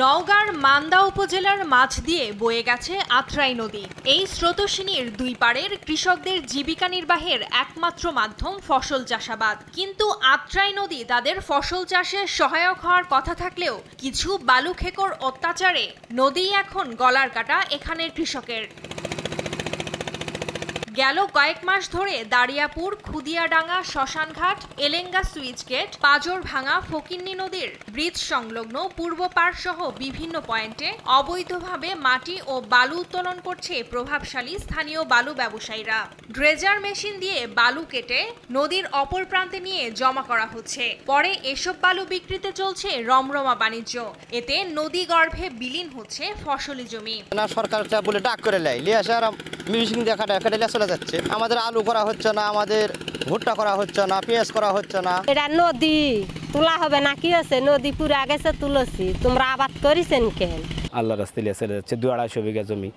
নওগাঁর মান্দা উপজেলার মাঝ দিয়ে বয়ে গেছে আত্রাই নদী। এই স্রোতস্বিনীর দুই পাড়ের কৃষকদের জীবিকা নির্বাহের একমাত্র মাধ্যম ফসল চাষাবাদ। কিন্তু আত্রাই নদী তাদের ফসল চাষে সহায়ক হওয়ার কথা থাকলেও কিছু বালুখেকোর অত্যাচারে নদী এখন গলার কাটা এখানের কৃষকের। গেল কয়েক মাস ধরে দারিয়াপুর, খুদিয়াডাঙ্গা, শ্মশানঘাট, এলেঙ্গা সুইচ গেট, পাজর ভাঙা ফকিন্নি নদীর ব্রিজ সংলগ্ন পূর্ব পাড় সহ বিভিন্ন পয়েন্টে অবৈধভাবে মাটি ও বালু উত্তোলন করছে প্রভাবশালী স্থানীয় বালু ব্যবসায়ীরা। ড্রেজার মেশিন দিয়ে বালু কেটে নদীর অপর প্রান্তে নিয়ে জমা করা হচ্ছে। পরে এসব বালু বিক্রিতে চলছে রমরমা বাণিজ্য। এতে নদী গর্ভে বিলীন হচ্ছে ফসলি জমি। সরকার বলে ডাক করে যাচ্ছে, আমাদের আলু করা হচ্ছে না, আমাদের ভুট্টা করা হচ্ছে না, পেঁয়াজ করা হচ্ছে না। এটা নদী তোলা হবে না, কি আছে নদী পুরা গেছে, তুলসী তোমরা আবাদ করেছেন কেন? আল্লাহ রাস্তায় চলে যাচ্ছে 2-250 বিঘা জমি।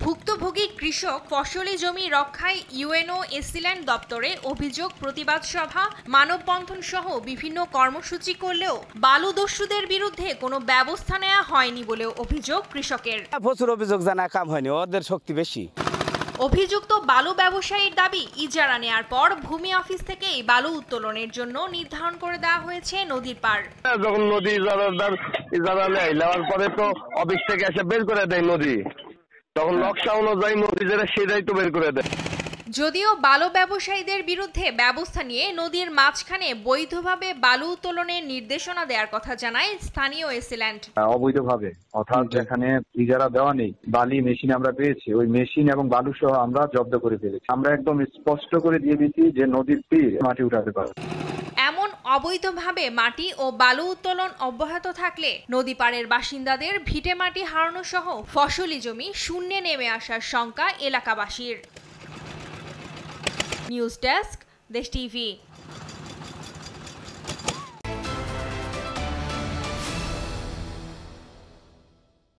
ভুক্তভোগী কৃষক ফসলি জমি রক্ষায় ইউএনও এসিল্যান্ড দপ্তরে অভিযোগ, প্রতিবাদ সভা, মানববন্ধন সহ বিভিন্ন কর্মসূচি করলেও বালুদস্যুদের বিরুদ্ধে কোনো ব্যবস্থা নেওয়া হয়নি বলেও অভিযোগ কৃষকের। প্রচুর অভিযোগ জানা কাম হয়নি, ওদের শক্তি বেশি। অভিযুক্ত বালু ব্যবসায়ীর দাবি, ইজারা নেওয়ার পর ভূমি অফিস থেকেই বালু উত্তোলনের জন্য নির্ধারণ করে দেওয়া হয়েছে নদীর পাড়। যখন নদী ইজারা নেওয়ার পরে তো অফিস থেকে এসে বের করে দেয় নদী, তখন নকশা অনুযায়ী নদী যেটা সেটাই তো বের করে দেয়। যদিও বালু ব্যবসায়ীদের বিরুদ্ধে ব্যবস্থা নিয়ে নদীর মাঝখানে বৈধভাবে বালু উত্তোলনের নির্দেশনা দেওয়ার কথা জানায় স্থানীয় এসিল্যান্ড। অবৈধভাবে, অর্থাৎ যেখানে ইজারা দেওয়া নেই, বালি মেশিন আমরা পেয়েছি, ওই মেশিন এবং বালু সহ আমরা জব্দ করে ফেলেছি। আমরা একদম স্পষ্ট করে দিয়ে দিচ্ছি যে নদীর তীর মাটি উঠাতে পারবে। এমন অবৈধভাবে মাটি ও বালু উত্তোলন অব্যাহত থাকলে নদী পাড়ের বাসিন্দাদের ভিটে মাটি হারানো সহ ফসলি জমি শূন্যে নেমে আসার শঙ্কা এলাকাবাসীর। নিউজ ডেস্ক, দেশ টিভি।